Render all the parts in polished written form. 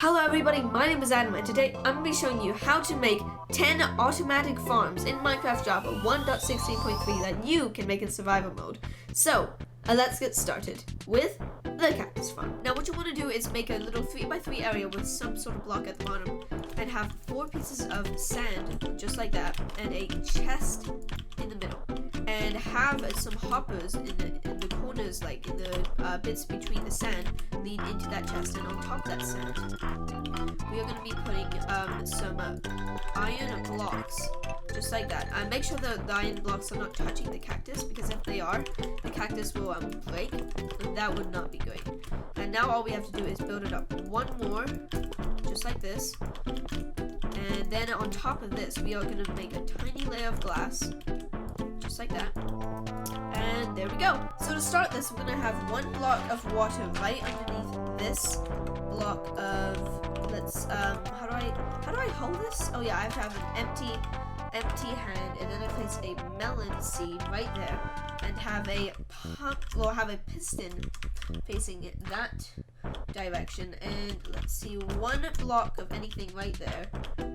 Hello everybody, my name is Adam and today I'm going to be showing you how to make 10 automatic farms in Minecraft Java 1.16.3 that you can make in survival mode. So, let's get started with the cactus farm. Now what you want to do is make a little 3x3 area with some sort of block at the bottom and have 4 pieces of sand, just like that, and a chest in the middle. And have some hoppers in the corners, like in the bits between the sand, lead into that chest, and on top of that sand we are going to be putting some iron blocks, just like that. Make sure the iron blocks are not touching the cactus, because if they are, the cactus will break, and that would not be good. And now all we have to do is build it up one more, just like this, and then on top of this we are going to make a tiny layer of glass, just like that. And there we go. So to start this, we're going to have one block of water right underneath this block of, let's, how do I hold this? Oh yeah, I have to have an empty hand, and then I place a melon seed right there, and have a pump, or have a piston facing that direction, and let's see, one block of anything right there,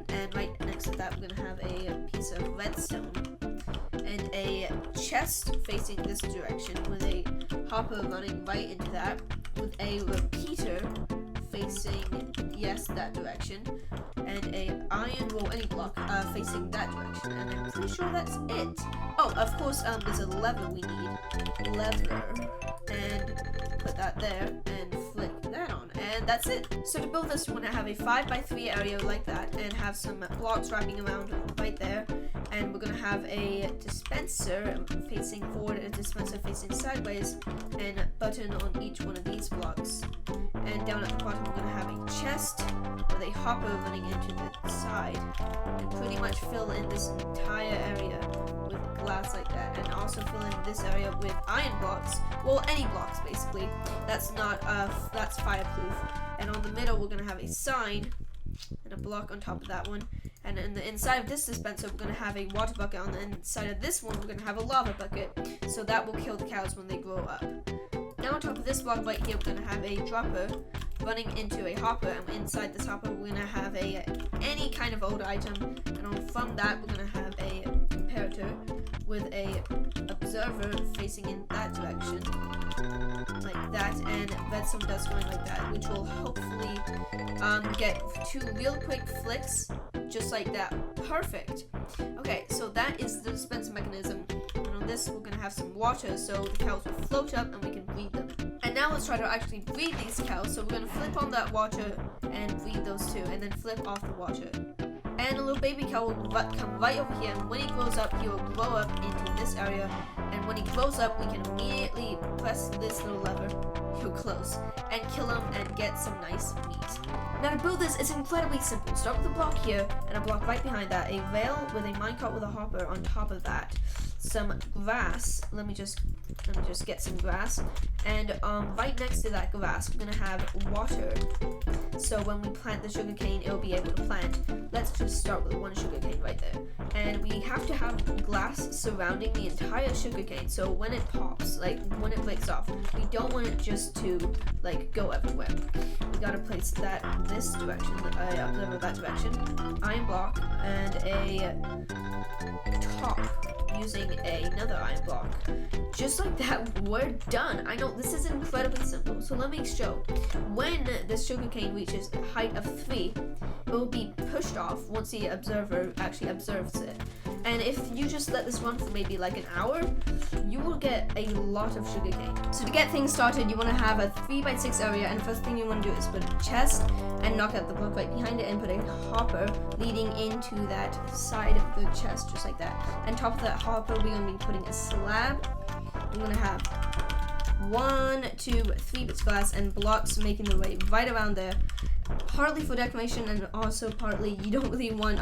and right next to that we're going to have a piece of redstone, and a chest facing this direction with a hopper running right into that, with a repeater facing, yes, that direction, and a iron, well, any block facing that direction, and I'm pretty sure that's it. Oh, of course, there's a lever we need. Lever. And put that there, and flick that on, and that's it. So to build this, we're going to have a 5x3 area like that, and have some blocks wrapping around right there, and we're going to have a dispenser facing forward, a dispenser facing sideways, and a button on each one of these blocks. And down at the bottom, we're going to have a chest with a hopper running into the side, and pretty much fill in this entire area with glass like that, and also fill in this area with iron blocks, well, any blocks basically. That's not that's fireproof. And on the middle we're gonna have a sign and a block on top of that one, and in the inside of this dispenser we're gonna have a water bucket. On the inside of this one we're gonna have a lava bucket, so that will kill the cows when they grow up. Now on top of this block right here we're gonna have a dropper running into a hopper, and inside this hopper we're gonna have any kind of old item, and from that we're gonna have a comparator with a observer facing in that direction, like that, and redstone dust going like that, which will hopefully get 2 real quick flicks, just like that. Perfect. Okay, so that is the dispenser mechanism, and on this we're gonna have some water so the cows will float up and we can breed them. And now let's try to actually breed these cows. So we're gonna flip on that water and breed those two, and then flip off the water. And a little baby cow will come right over here, and when he grows up, he will grow up into this area, and when he grows up, we can immediately press this little lever, he'll close, and kill him and get some nice meat. Now to build this, it's incredibly simple. Start with a block here, and a block right behind that, a rail with a minecart with a hopper on top of that, some grass, let me just get some grass, and right next to that grass, we're gonna have water, so when we plant the sugarcane, it'll be able to plant. Let's just start with one sugarcane right there, and we have to have glass surrounding the entire sugarcane, so when it pops, like when it breaks off, we don't want it just to like go everywhere. We gotta place that this direction, observer that direction, iron block, and a top using another iron block. Just like that, we're done. I know this is incredibly simple, so let me show. When the sugarcane reaches a height of 3, it will be pushed off once the observer actually observes it. And if you just let this run for maybe like an hour, you will get a lot of sugarcane. So to get things started, you want to have a 3x6 area, and the first thing you want to do is put a chest and knock out the block right behind it, and put a hopper leading into that side of the chest, just like that. And top of that hopper, we're going to be putting a slab. We're going to have 1, 2, 3 bits of glass and blocks making their way right around there, partly for decoration, and also partly you don't really want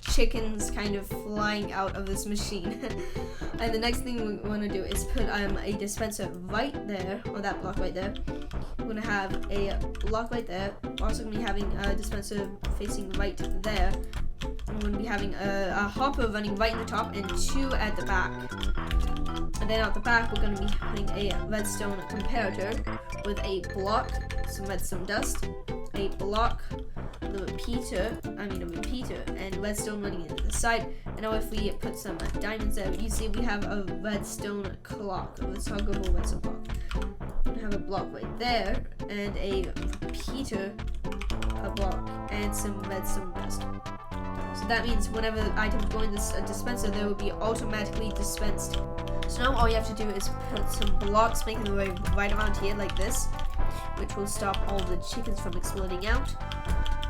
chickens kind of flying out of this machine. And the next thing we want to do is put a dispenser right there, or that block right there. We're going to have a block right there. We're also going to be having a dispenser facing right there. I'm going to be having a hopper running right in the top and 2 at the back. And then out the back, we're going to be putting a redstone comparator with a block, some redstone dust, a block, a repeater, and redstone running into the side. And now if we put some diamonds there, you see we have a redstone clock, a resolvable redstone clock. We have a block right there, and a repeater, a block, and some redstone dust. So that means whenever items go in this dispenser, they will be automatically dispensed. So now all you have to do is put some blocks, making their way right around here like this, which will stop all the chickens from exploding out.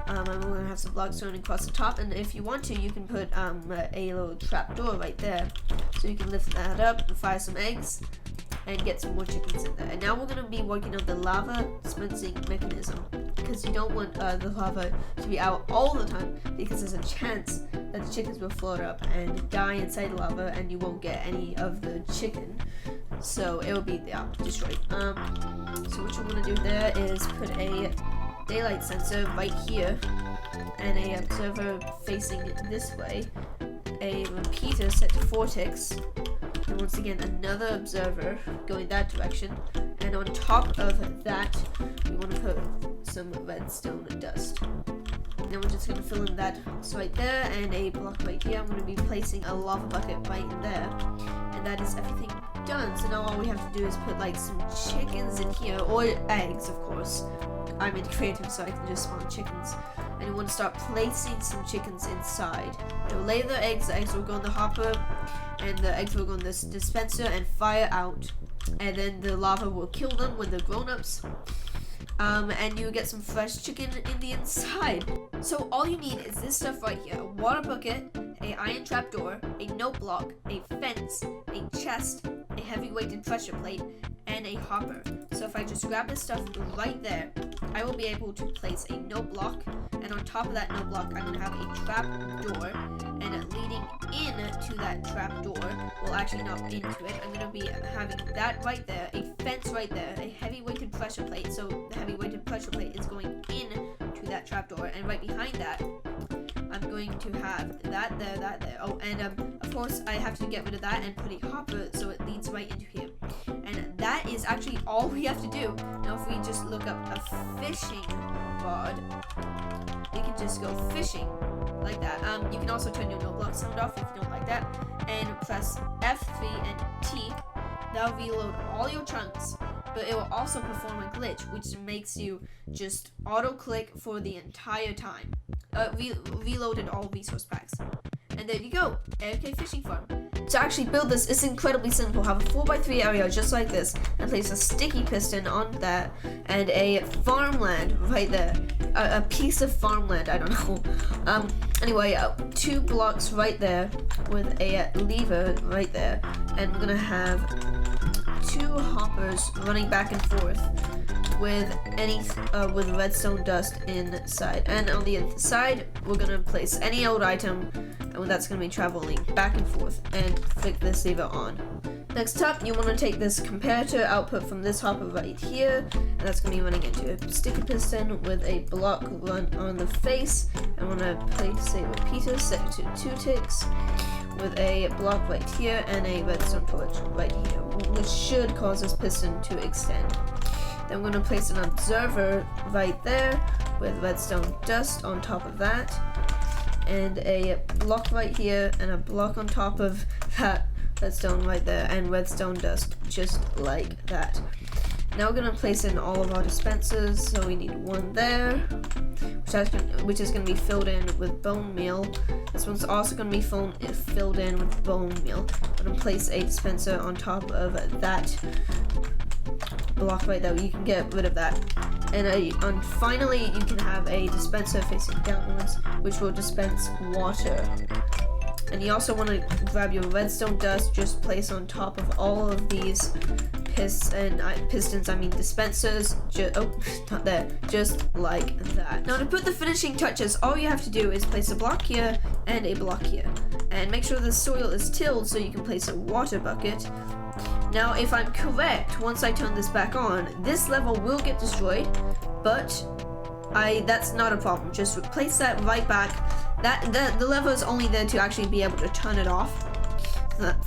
And we're going to have some blocks running across the top, and if you want to, you can put a little trapdoor right there. So you can lift that up and fire some eggs and get some more chickens in there. And now we're going to be working on the lava dispensing mechanism, because you don't want the lava to be out all the time, because there's a chance that the chickens will float up and die inside the lava, and you won't get any of the chicken. So it will be destroyed. So what you want to do there is put a daylight sensor right here, and a observer facing this way, a repeater set to 4 ticks, and once again another observer going that direction, and on top of that we want to put some redstone dust. Now we're just going to fill in that right there, and a block right here. I'm going to be placing a lava bucket right in there, and that is everything done. So now all we have to do is put like some chickens in here, or eggs of course. I'm in creative, so I can just spawn chickens. And you want to start placing some chickens inside. They'll lay their eggs, the eggs will go in the hopper, and the eggs will go in this dispenser and fire out. And then the lava will kill them when they're grown-ups. And you get some fresh chicken in the inside. So all you need is this stuff right here: a water bucket, a iron trapdoor, a note block, a fence, a chest, a heavy weighted pressure plate, and a hopper. So if I just grab this stuff right there, I will be able to place a note block, and on top of that note block I'm going to have a trap door, and leading into that trap door, well actually not into it, I'm going to be having that right there, a fence right there, a heavy weighted pressure plate, so the heavy weighted pressure plate is going in to that trap door, and right behind that I'm going to have that there. Oh, and of course I have to get rid of that and put a hopper so it leads right into here. And that is actually all we have to do. Now if we just look up a fishing rod, you can just go fishing like that. You can also turn your note block sound off if you don't like that, and press F3 and T. That'll reload all your chunks, but it will also perform a glitch, which makes you just auto-click for the entire time. Reloaded all resource packs. And there you go, AFK fishing farm. To actually build this, it's incredibly simple. Have a 4x3 area just like this, and place a sticky piston on that, and a farmland right there. A piece of farmland, I don't know. Anyway, 2 blocks right there with a lever right there, and we're gonna have 2 hoppers running back and forth with with redstone dust inside. And on the inside, we're gonna place any old item, and that's gonna be traveling back and forth, and flick this lever on. Next up, you want to take this comparator output from this hopper right here, and that's going to be running into a sticky piston with a block run on the face. I want to place a repeater set to 2 ticks with a block right here and a redstone torch right here, which should cause this piston to extend. Then we're going to place an observer right there with redstone dust on top of that, and a block right here and a block on top of that redstone right there, and redstone dust just like that. Now we're going to place in all of our dispensers, so we need 1 there, which is going to be filled in with bone meal. This one's also going to be filled in with bone meal. I'm going to place a dispenser on top of that block right there. You can get rid of that. And finally, you can have a dispenser facing downwards, which will dispense water. And you also want to grab your redstone dust, just place on top of all of these dispensers, not there, just like that. Now to put the finishing touches, all you have to do is place a block here and a block here. And make sure the soil is tilled so you can place a water bucket. Now if I'm correct, once I turn this back on, this level will get destroyed, but that's not a problem. Just replace that right back. The lever is only there to actually be able to turn it off,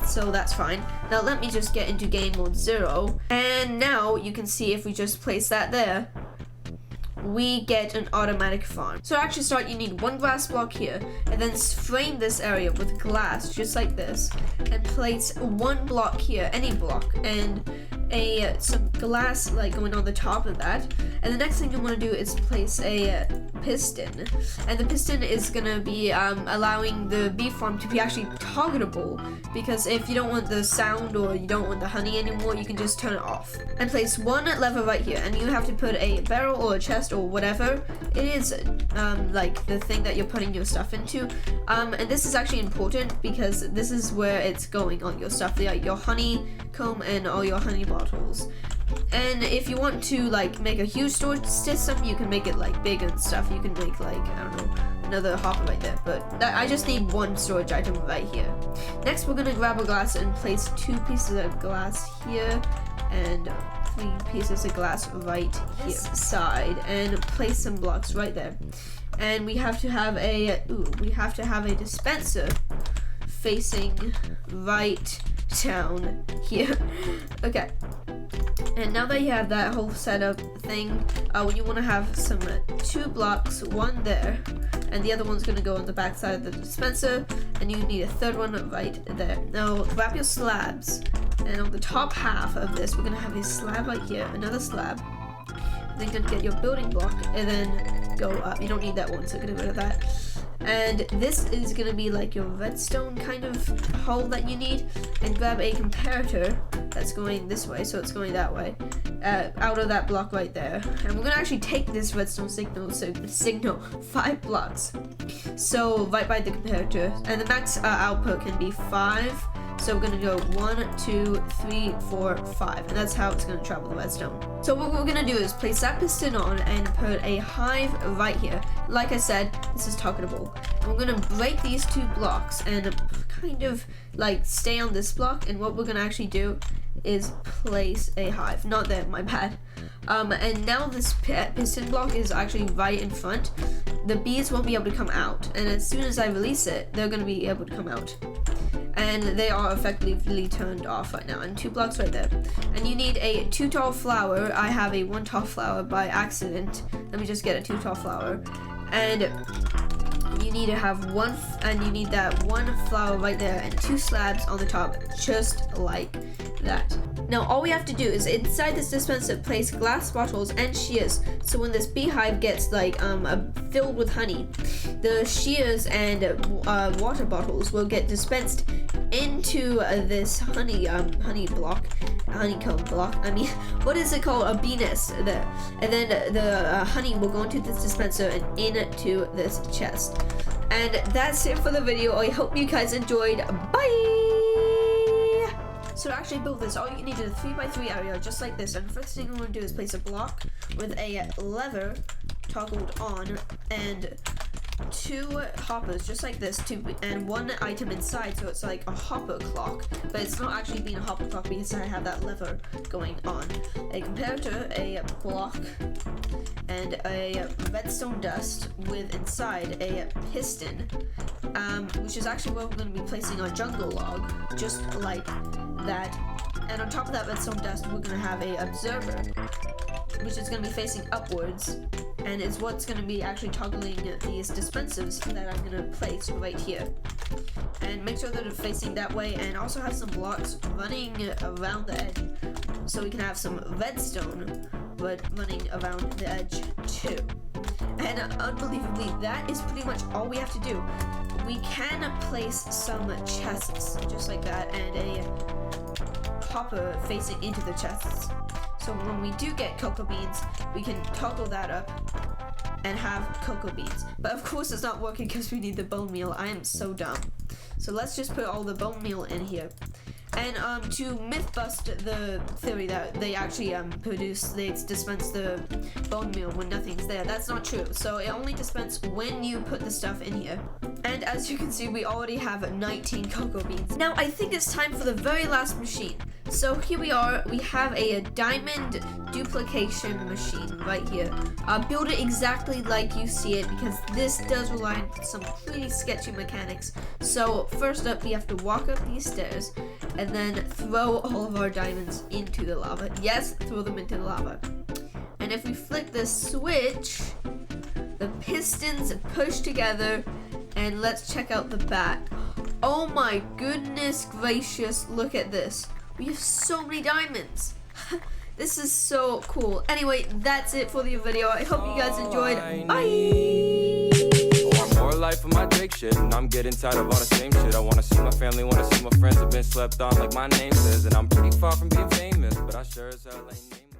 so that's fine. Now let me just get into game mode 0, and now you can see if we just place that there, we get an automatic farm. So to actually start, you need one glass block here, and then frame this area with glass, just like this, and place one block here, any block, and some glass like going on the top of that. And the next thing you want to do is place a piston, and the piston is gonna be allowing the bee farm to be actually targetable, because if you don't want the sound or you don't want the honey anymore, you can just turn it off. And place one lever right here, and you have to put a barrel or a chest or whatever it is, like the thing that you're putting your stuff into, and this is actually important because this is where it's going, all your stuff, like your honeycomb and all your honey bottles. And if you want to like make a huge storage system, you can make it like big and stuff. You can make like, I don't know, another hopper right there, but I just need one storage item right here. Next, we're gonna grab a glass and place 2 pieces of glass here and 3 pieces of glass right here side, and place some blocks right there. And we have to have a dispenser facing right down here. Okay. And now that you have that whole setup thing, you want to have some 2 blocks, one there, and the other one's going to go on the back side of the dispenser, and you need a 3rd one right there. Now grab your slabs, and on the top half of this, we're going to have a slab right here, another slab. Then you're going to get your building block, and then go up. You don't need that one, so get rid of that. And this is going to be like your redstone kind of hole that you need, and grab a comparator that's going this way, so it's going that way, out of that block right there. And we're going to actually take this redstone signal 5 blocks, so right by the comparator, and the max output can be 5. So we're gonna go 1, 2, 3, 4, 5, and that's how it's gonna travel the redstone. So what we're gonna do is place that piston on and put a hive right here. Like I said, this is targetable. And we're gonna break these 2 blocks and kind of like stay on this block. And what we're gonna actually do is place a hive. Not there, my bad. And now this piston block is actually right in front. The bees won't be able to come out, and as soon as I release it, they're gonna be able to come out. And they are effectively turned off right now, and 2 blocks right there. And you need a 2 tall flower. I have a 1 tall flower by accident. Let me just get a 2 tall flower. And you need to have you need that 1 flower right there and 2 slabs on the top, just like that. Now all we have to do is inside this dispenser place glass bottles and shears, so when this beehive gets like filled with honey, the shears and water bottles will get dispensed into this honeycomb block. I mean, what is it called? A bee nest there. And then the honey will go into this dispenser and into this chest. And that's it for the video. I hope you guys enjoyed. Bye! So to actually build this, all you need is a 3x3 area just like this. And the first thing I'm going to do is place a block with a lever toggled on and 2 hoppers just like this, and 1 item inside, so it's like a hopper clock, but it's not actually being a hopper clock because I have that lever going on. A comparator, a block, and a redstone dust with inside a piston, which is actually where we're going to be placing our jungle log, just like that. And on top of that redstone dust, we're going to have a observer, which is going to be facing upwards, and is what's going to be actually toggling these dispensers that I'm going to place right here. And make sure that they're facing that way, and also have some blocks running around the edge, so we can have some redstone but running around the edge too. And unbelievably, that is pretty much all we have to do. We can place some chests just like that, and a hopper facing into the chests. So when we do get cocoa beans, we can toggle that up and have cocoa beans. But of course it's not working because we need the bone meal. I am so dumb. So let's just put all the bone meal in here. And to myth bust the theory that they actually they dispense the bone meal when nothing's there, that's not true. So it only dispenses when you put the stuff in here. And as you can see, we already have 19 cocoa beans. Now I think it's time for the very last machine. So here we are, we have a diamond duplication machine right here. Build it exactly like you see it, because this does rely on some pretty sketchy mechanics. So first up, we have to walk up these stairs and then throw all of our diamonds into the lava. Yes, throw them into the lava. And And if we flick the switch, the pistons push together, and let's check out the back. Oh my goodness gracious, look at this. We have so many diamonds. This is so cool. Anyway, that's it for the video. I hope you guys enjoyed. Bye! I want more life of my Drake shit, and I'm getting tired of all the same shit. I wanna see my family, wanna see my friends. I've been slept on like my name says, and I'm pretty far from being famous, but I sure as hell ain't nameless.